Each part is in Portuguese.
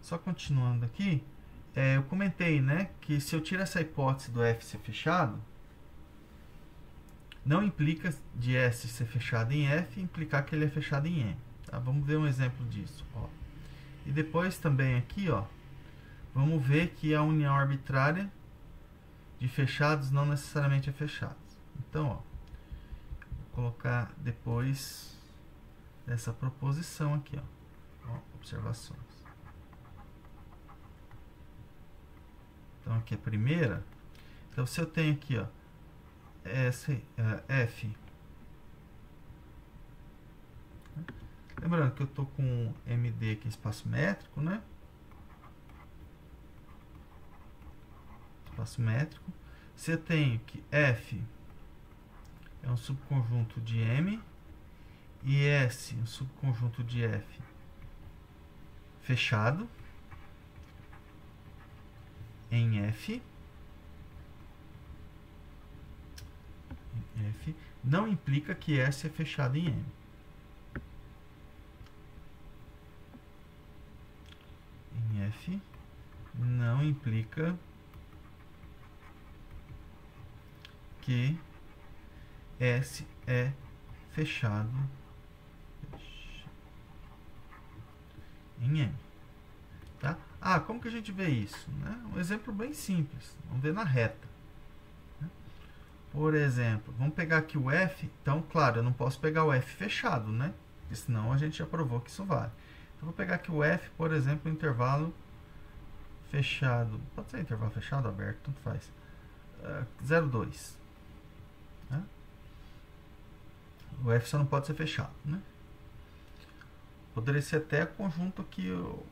Só continuando aqui, eu comentei, né, que se eu tiro essa hipótese do F ser fechado, não implica de S ser fechado em F implicar que ele é fechado em M. Tá? Vamos ver um exemplo disso. Ó. E depois também aqui, ó, vamos ver que a união arbitrária de fechados não necessariamente é fechados. Então, ó, vou colocar depois dessa proposição aqui, ó, observações. Então, aqui é a primeira. Então, se eu tenho aqui, ó, F. Lembrando que eu estou com MD aqui, espaço métrico, né? Espaço métrico. Se eu tenho que F é um subconjunto de M e S um subconjunto de F fechado em F, não implica que S é fechado em M. Em F não implica que S é fechado em M. Tá? Ah, como que a gente vê isso? Né? Um exemplo bem simples. Vamos ver na reta. Por exemplo, vamos pegar aqui o F. Então, claro, eu não posso pegar o F fechado, né? Porque senão a gente já provou que isso vale. Então, vou pegar aqui o F, por exemplo, intervalo fechado. Pode ser intervalo fechado ou aberto, tanto faz. 0,2. Né? O F só não pode ser fechado, né? Poderia ser até conjunto aqui eu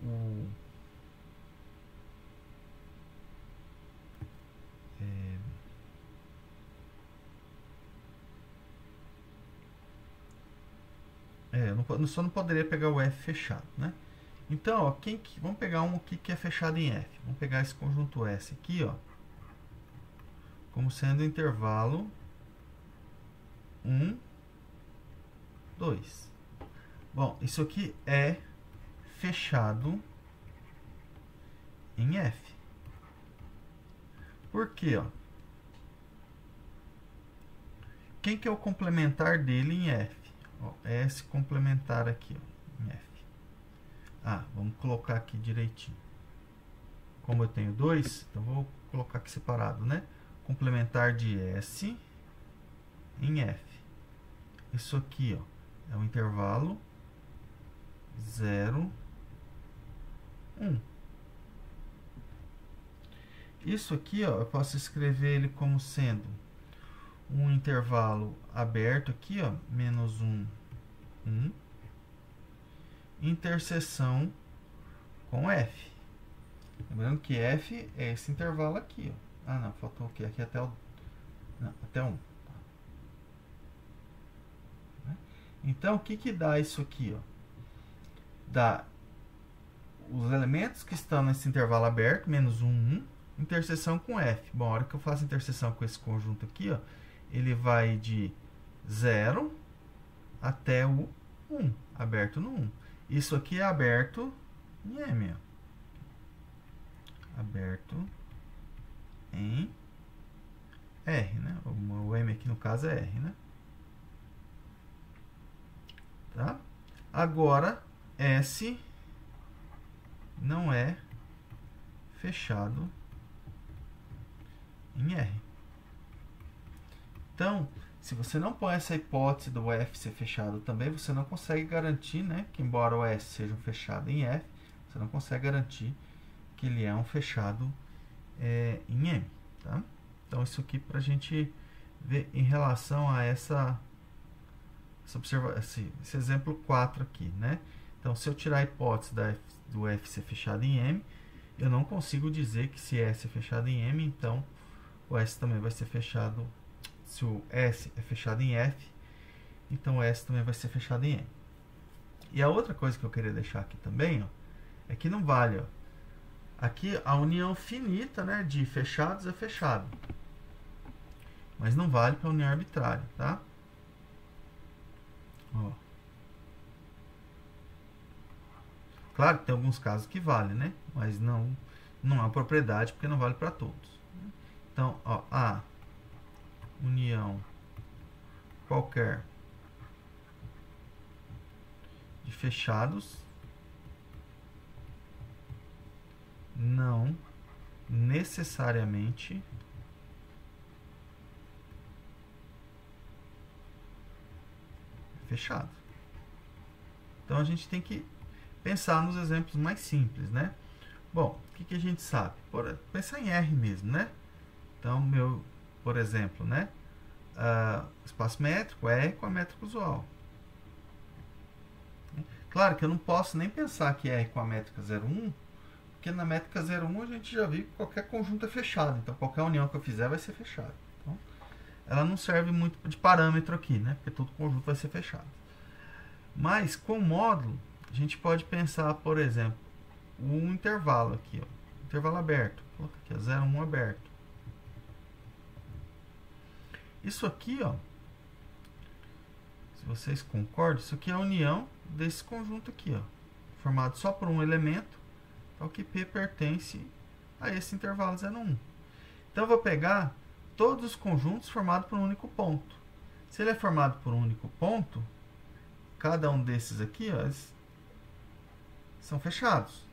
só não poderia pegar o F fechado, né? Então, ó, vamos pegar um aqui que é fechado em F. Vamos pegar esse conjunto S aqui, ó, como sendo intervalo 1, 2. Bom, isso aqui é fechado em F. Por quê? Ó? Quem que é o complementar dele em F? Ó, S complementar aqui, ó, em F. Vamos colocar aqui direitinho. Como eu tenho 2, então vou colocar aqui separado, né? Complementar de S em F. Isso aqui, ó, é um intervalo 0, 1. Isso aqui, ó, eu posso escrever ele como sendo um intervalo aberto aqui, ó, menos 1, 1, interseção com F. Lembrando que F é esse intervalo aqui, ó. Não, faltou o quê? Aqui até o... Não, até 1. Então, o que dá isso aqui, ó? Dá os elementos que estão nesse intervalo aberto, menos 1, 1, interseção com F. Bom, a hora que eu faço interseção com esse conjunto aqui, ó, ele vai de 0 até o 1, aberto no 1. Isso aqui é aberto em M, ó. Aberto em R, né? O M aqui no caso é R, né? Tá? Agora, S não é fechado em R. Então, se você não põe essa hipótese do F ser fechado também, você não consegue garantir, né, que embora o S seja um fechado em F, você não consegue garantir que ele é um fechado em M. Tá? Então, isso aqui para a gente ver em relação a esse exemplo 4 aqui, né? Então, se eu tirar a hipótese do F ser fechado em M, eu não consigo dizer que se S é fechado em M, então o S também vai ser fechado. Se o S é fechado em F, então o S também vai ser fechado em M. E a outra coisa que eu queria deixar aqui também, ó, é que não vale, ó. Aqui a união finita, né, de fechados é fechado, mas não vale para a união arbitrária, tá? Ó. Claro que tem alguns casos que vale, né? Mas não é uma propriedade porque não vale para todos. Então, ó, a união qualquer de fechados não necessariamente fechado. Então a gente tem que pensar nos exemplos mais simples, né? Bom, o que a gente sabe? Pensar em R mesmo, né? Então, por exemplo, né? Espaço métrico é R com a métrica usual. Claro que eu não posso nem pensar que é R com a métrica 0,1, porque na métrica 0,1 a gente já viu que qualquer conjunto é fechado. Então, qualquer união que eu fizer vai ser fechada. Então, ela não serve muito de parâmetro aqui, né? Porque todo conjunto vai ser fechado. Mas, com módulo, a gente pode pensar, por exemplo, um intervalo aqui, ó. Intervalo aberto. Vou colocar aqui, 0,1 aberto. Isso aqui, ó, se vocês concordam, isso aqui é a união desse conjunto aqui, ó, formado só por um elemento, então que P pertence a esse intervalo 0,1. Então eu vou pegar todos os conjuntos formados por um único ponto. Se ele é formado por um único ponto, cada um desses aqui, ó, são fechados.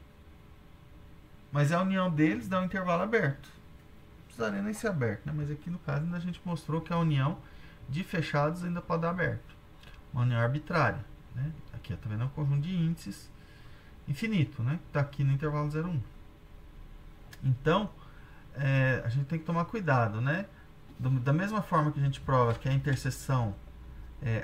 Mas a união deles dá um intervalo aberto. Não precisaria nem ser aberto, né? Mas aqui no caso ainda a gente mostrou que a união de fechados ainda pode dar aberto. Uma união arbitrária, né? Aqui, tá vendo? É um conjunto de índices infinito, né? Que está aqui no intervalo 0,1. Então, a gente tem que tomar cuidado, né? Da mesma forma que a gente prova que a interseção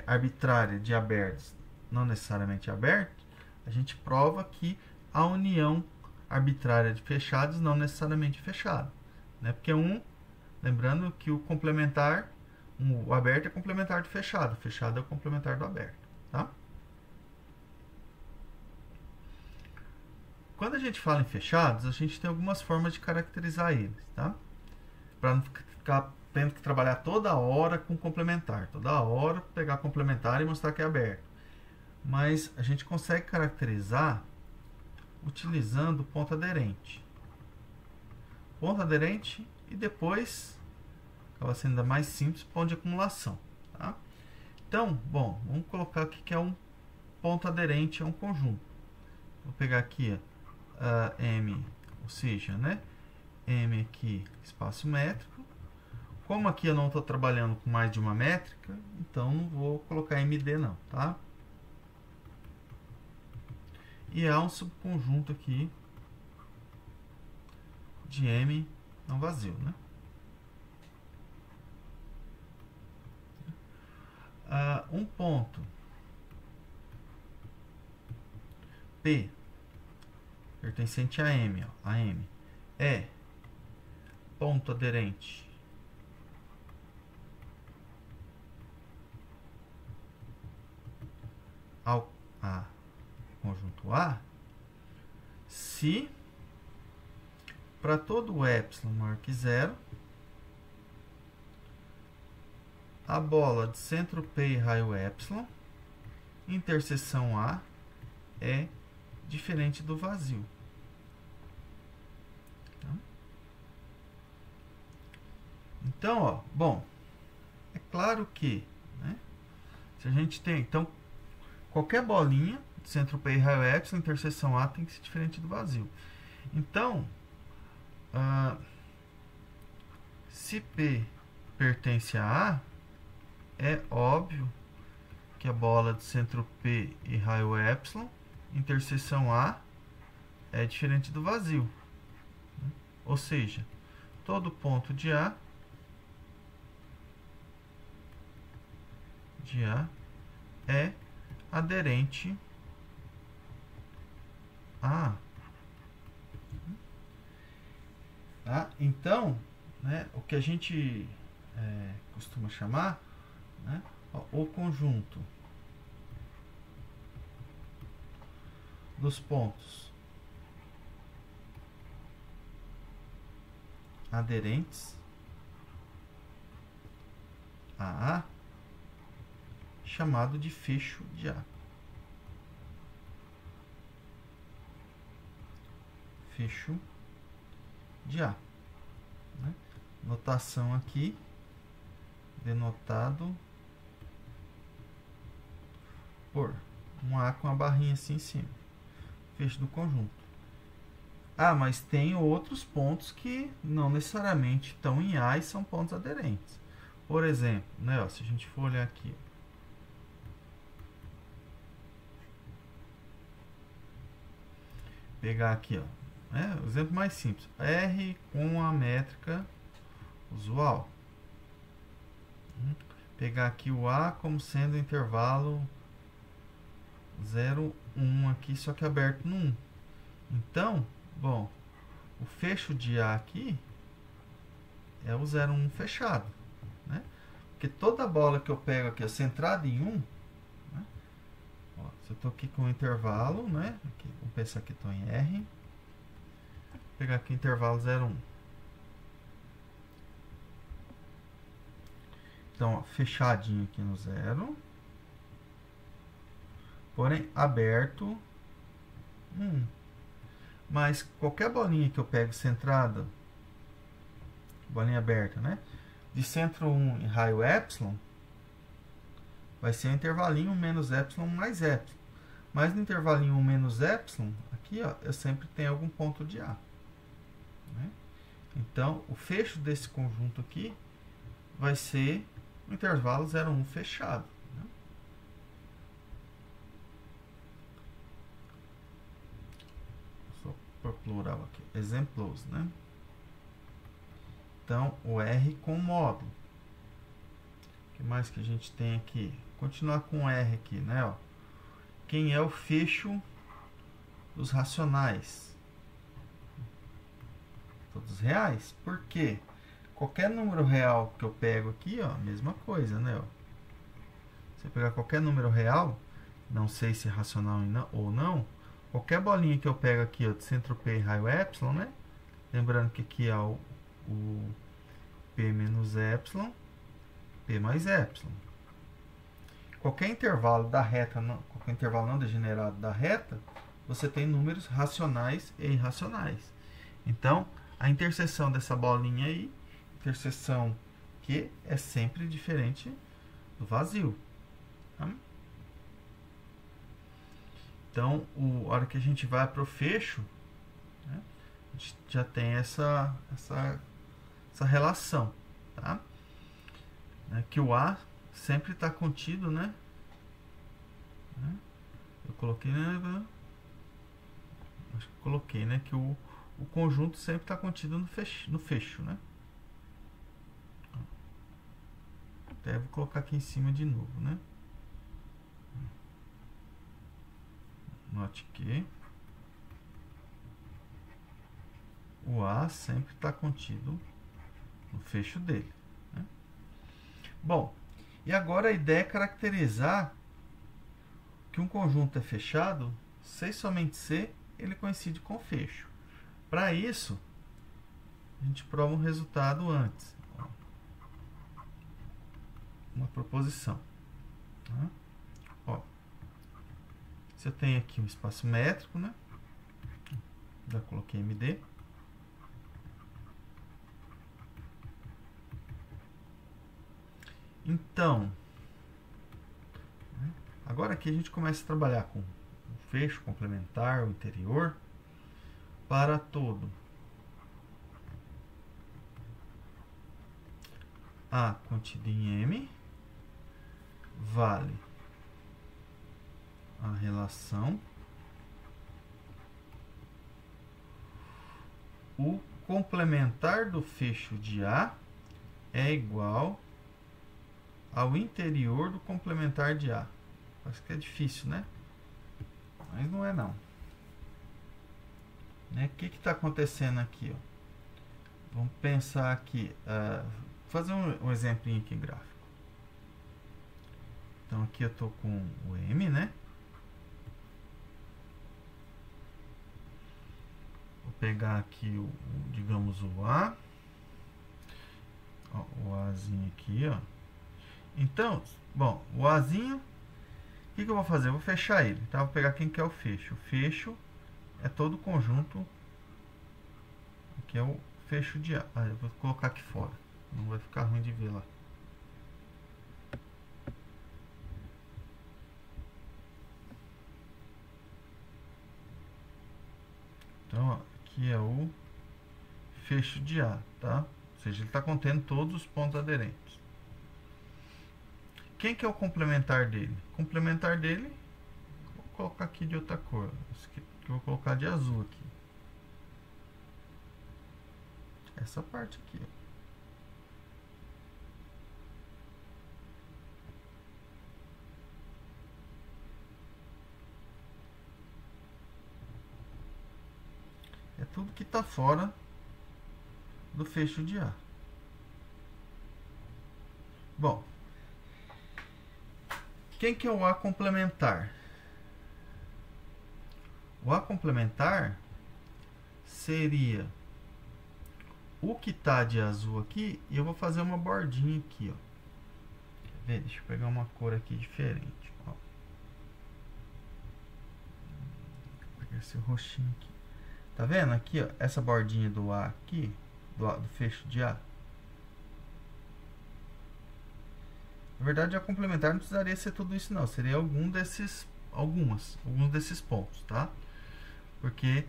arbitrária de abertos não necessariamente aberto, a gente prova que a união arbitrária de fechados não necessariamente fechado, né? Porque lembrando que o complementar, o aberto é complementar do fechado, o fechado é o complementar do aberto, tá? Quando a gente fala em fechados, a gente tem algumas formas de caracterizar eles, tá? Para não ficar tendo que trabalhar toda hora com complementar, toda hora pegar complementar e mostrar que é aberto. Mas a gente consegue caracterizar utilizando ponto aderente. Ponto aderente e depois acaba sendo ainda mais simples, ponto de acumulação. Tá? Então, bom, vamos colocar aqui que é um ponto aderente a um conjunto. Vou pegar aqui M, ou seja, né, M aqui, espaço métrico. Como aqui eu não estou trabalhando com mais de uma métrica, então não vou colocar MD não, tá? E há um subconjunto aqui de M não vazio, né? Um ponto P pertencente a M, ó, a M, é ponto aderente ao conjunto A, se para todo o epsilon maior que zero, a bola de centro P e raio epsilon, interseção A, é diferente do vazio. Então, ó, bom, é claro que, né, se a gente tem, então, qualquer bolinha de centro P e raio epsilon, interseção A tem que ser diferente do vazio. Então, se P pertence a A, é óbvio que a bola de centro P e raio epsilon, interseção A, é diferente do vazio. Ou seja, todo ponto de A é aderente a A. Tá? Então, né, o que a gente costuma chamar, né, o conjunto dos pontos aderentes a A, chamado de fecho de A. fecho de A. Né? Notação aqui, denotado por um A com a barrinha assim em cima. Fecho do conjunto. Ah, mas tem outros pontos que não necessariamente estão em A e são pontos aderentes. Por exemplo, né, ó, se a gente for olhar aqui, pegar aqui, ó, o exemplo mais simples, R com a métrica usual. Pegar aqui o A como sendo o intervalo 0, 1 aqui, só que aberto no 1. Então, bom, o fecho de A aqui é o 0, 1 fechado. Né? Porque toda bola que eu pego aqui, ó, centrada em 1, né? Ó, se eu estou aqui com o intervalo, né? Aqui, vamos pensar que estou em R. Vou pegar aqui o intervalo 0, 1. Então, ó, fechadinho aqui no 0. Porém, aberto 1. Mas qualquer bolinha que eu pego centrada, bolinha aberta, né? De centro 1 em raio epsilon, vai ser o intervalinho menos epsilon mais epsilon. Mas no intervalinho 1 menos epsilon, aqui, ó, eu sempre tenho algum ponto de A. Né? Então, o fecho desse conjunto aqui vai ser o intervalo 0, 1 fechado. Né? Só por plural aqui. Exemplos, né? Então, o R com módulo. O que mais que a gente tem aqui? Continuar com o R aqui, né? Ó. Quem é o fecho dos racionais? Todos reais. Por quê? Qualquer número real que eu pego aqui, ó, mesma coisa, né? Ó. Se eu pegar qualquer número real, não sei se é racional ou não, qualquer bolinha que eu pego aqui, ó, de centro P e raio epsilon, né? Lembrando que aqui é o P menos epsilon, P mais epsilon. Qualquer intervalo da reta, qualquer intervalo não degenerado da reta, você tem números racionais e irracionais. Então, a interseção dessa bolinha aí, interseção Q, é sempre diferente do vazio. Tá? Então, a hora que a gente vai para o fecho, né, a gente já tem essa relação. Tá? Que o A sempre está contido, né? Eu coloquei, né? Acho que coloquei, né? Que o conjunto sempre está contido no fecho, né? Até vou colocar aqui em cima de novo, né? Note que o A sempre está contido no fecho dele. Né? Bom, e agora a ideia é caracterizar que um conjunto é fechado se somente se ele coincide com o fecho. Para isso, a gente prova um resultado antes. Ó, uma proposição. Tá? Ó, se eu tenho aqui um espaço métrico, né? Já coloquei MD. Então, agora aqui a gente começa a trabalhar com o fecho complementar, o interior, para todo A contido em M vale a relação o complementar do fecho de A é igual ao interior do complementar de A. Acho que é difícil, né? Mas não é não. O que está acontecendo aqui? Ó? Vamos pensar aqui. Fazer um exemplinho aqui gráfico. Então aqui eu estou com o M, né? Vou pegar aqui digamos o A. Ó, o Azinho aqui, ó. Então, bom, o Azinho, o que eu vou fazer? Eu vou fechar ele, tá? Vou pegar quem que é o fecho. O fecho é todo o conjunto que é o fecho de A. Eu vou colocar aqui fora, não vai ficar ruim de ver lá. Então, ó, aqui é o fecho de A, tá? Ou seja, ele está contendo todos os pontos aderentes. Quem que é o complementar dele? O complementar dele, vou colocar aqui de outra cor. Eu vou colocar de azul aqui. Essa parte aqui, ó. É tudo que está fora do fecho de A. Bom, quem que é o A complementar? O A complementar seria o que está de azul aqui, e eu vou fazer uma bordinha aqui, ó. Quer ver? Deixa eu pegar uma cor aqui diferente, ó. Vou pegar esse roxinho aqui. Tá vendo aqui, ó, essa bordinha do A aqui, do fecho de A? Na verdade, a complementar não precisaria ser tudo isso, não. Seria alguns desses pontos, tá? Porque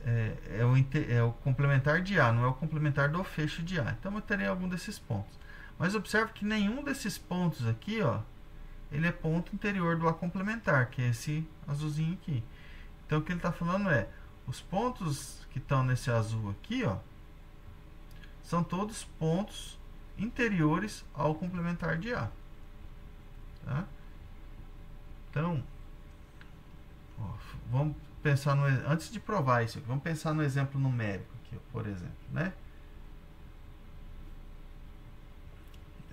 é o complementar de A, não é o complementar do fecho de A. Então, eu teria algum desses pontos. Mas observe que nenhum desses pontos aqui, ó, ele é ponto interior do A complementar, que é esse azulzinho aqui. Então, o que ele está falando é, os pontos que estão nesse azul aqui, ó, são todos pontos interiores ao complementar de A. Tá? Então, ó, vamos pensar antes de provar isso aqui, vamos pensar no exemplo numérico aqui, ó, por exemplo, né?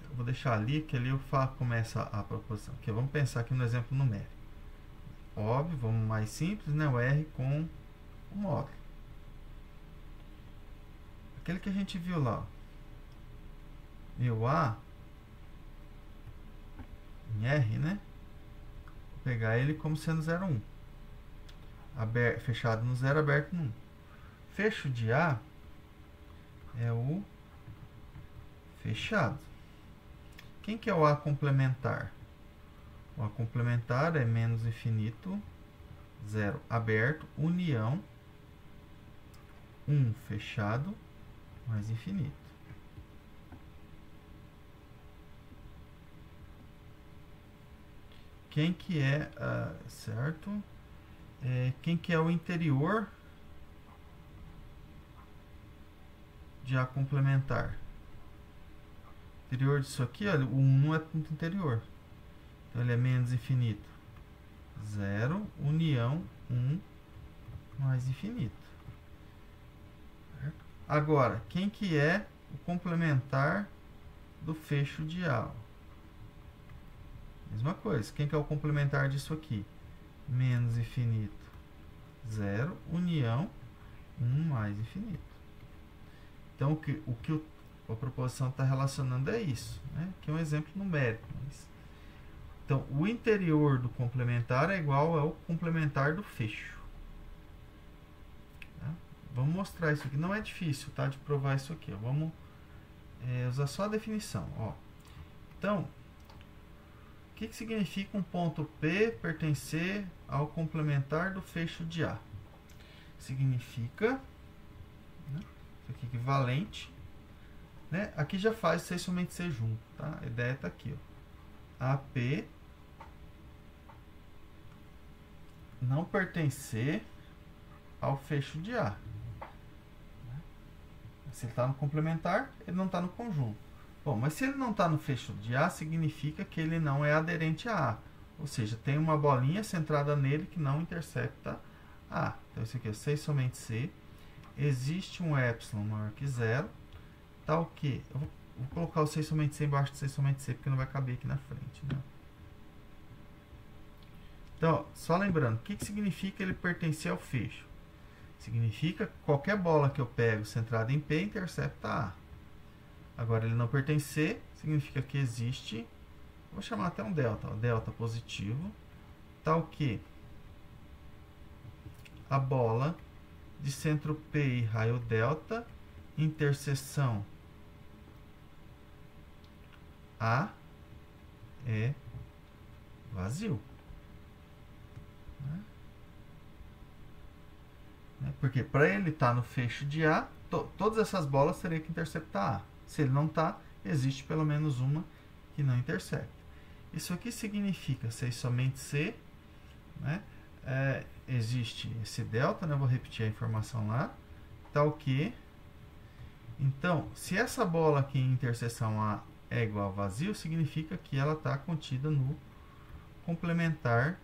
Eu vou deixar ali, que ali eu começa a proposição. Aqui, vamos pensar aqui no exemplo numérico. Óbvio, vamos mais simples, né? O R com o módulo. Aquele que a gente viu lá, meu A em R, né? Vou pegar ele como sendo 0,1. Fechado no 0, aberto no 1. Fecho de A é o fechado. Quem que é o A complementar? O A complementar é menos infinito, 0 aberto, união, 1 fechado, mais infinito. Quem que é, certo? Quem que é o interior de A complementar? O interior disso aqui, olha, o 1 não é ponto interior. Então, ele é menos infinito, 0, união, 1, mais infinito. Certo? Agora, quem que é o complementar do fecho de A? Mesma coisa. Quem que é o complementar disso aqui? Menos infinito, 0, união, 1 mais infinito. Então, o que a proposição está relacionando é isso, né? Que é um exemplo numérico. Então, o interior do complementar é igual ao complementar do fecho. Tá? Vamos mostrar isso aqui. Não é difícil, tá, de provar isso aqui. Ó. Vamos usar só a definição. Ó. Então, o que significa um ponto P pertencer ao complementar do fecho de A? Significa, né, isso aqui equivalente, né, aqui já faz C somente C junto, tá? A ideia está aqui, ó. AP não pertencer ao fecho de A. Se ele está no complementar, ele não está no conjunto. Bom, mas se ele não está no fecho de A, significa que ele não é aderente a A. Ou seja, tem uma bolinha centrada nele que não intercepta A. Então, isso aqui é C somente C. Existe um epsilon maior que 0. Tal que... Eu vou colocar o C somente C embaixo de C somente C, porque não vai caber aqui na frente, né? Então, ó, só lembrando, o que significa ele pertencer ao fecho? Significa que qualquer bola que eu pego centrada em P intercepta A. Agora, ele não pertencer, significa que existe, vou chamar até um delta, ó, delta positivo, tal que a bola de centro P e raio delta, interseção A é vazio. Porque para ele estar no fecho de A, todas essas bolas teriam que interceptar A. Se ele não está, existe pelo menos uma que não intercepta. Isso aqui significa C e somente C, né? Existe esse delta, né? Vou repetir a informação lá, tal que, então, se essa bola aqui em interseção A é igual a vazio, significa que ela está contida no complementar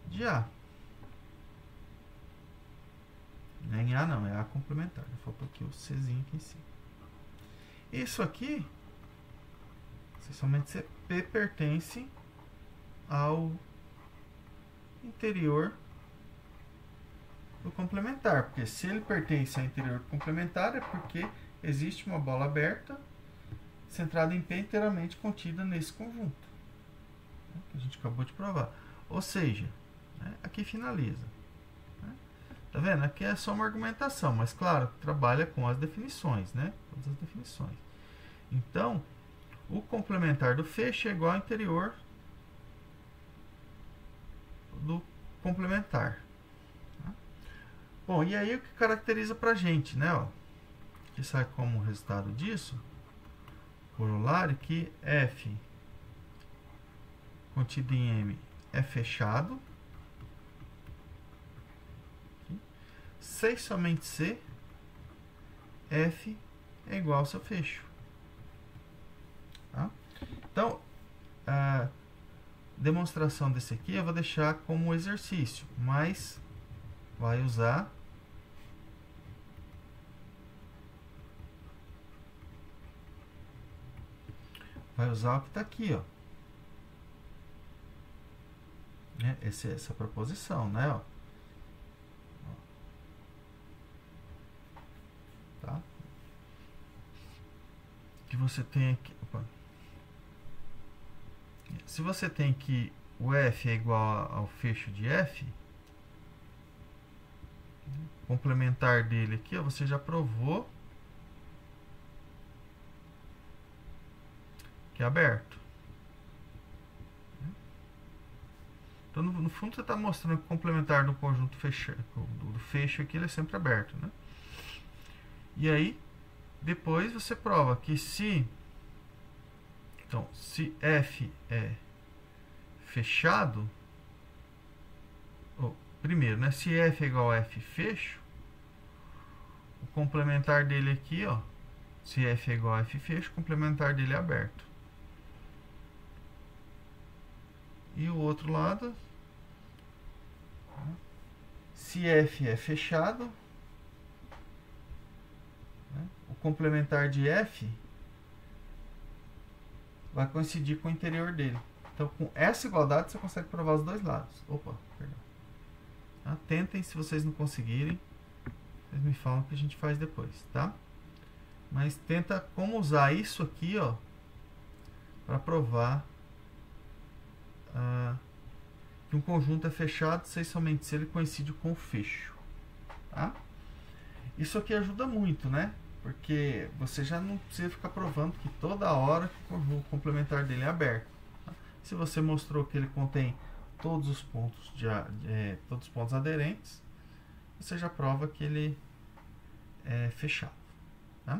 de A. Não é em A não, é A complementar. Faltou aqui o Czinho aqui em cima. Isso aqui, somente P pertence ao interior do complementar. Porque se ele pertence ao interior do complementar, é porque existe uma bola aberta centrada em P inteiramente contida nesse conjunto, né, que a gente acabou de provar. Ou seja, né, aqui finaliza. Né? Tá vendo? Aqui é só uma argumentação, mas claro, trabalha com as definições, né? Todas as definições. Então, o complementar do fecho é igual ao interior do complementar. Tá? Bom, e aí o que caracteriza pra gente, né? Ó, que sai como resultado disso, corolário, que F contido em M é fechado. C e somente C, F é igual ao seu fecho. Tá? Então, a demonstração desse aqui eu vou deixar como exercício, mas vai usar o que está aqui, ó. Né? Essa proposição, né? Ó. Tá? Que você tem aqui. Opa. Se você tem que o F é igual ao fecho de F, complementar dele aqui, ó, você já provou que é aberto. Então, no fundo, você está mostrando que o complementar do conjunto do fecho aqui, ele é sempre aberto, né? E aí, depois você prova que se F é fechado, primeiro, né? Se F é igual a F fecho, o complementar dele aqui, ó, se F é igual a F fecho, o complementar dele é aberto. E o outro lado, se F é fechado, né, o complementar de F vai coincidir com o interior dele. Então, com essa igualdade, você consegue provar os dois lados. Opa, perdão. Tá? Tentem, se vocês não conseguirem, vocês me falam que a gente faz depois, tá? Mas tenta como usar isso aqui, ó, para provar que um conjunto é fechado se somente se ele coincide com o fecho. Tá? Isso aqui ajuda muito, né? Porque você já não precisa ficar provando que toda hora que o conjunto complementar dele é aberto. Tá? Se você mostrou que ele contém todos os pontos todos os pontos aderentes, você já prova que ele é fechado. Tá?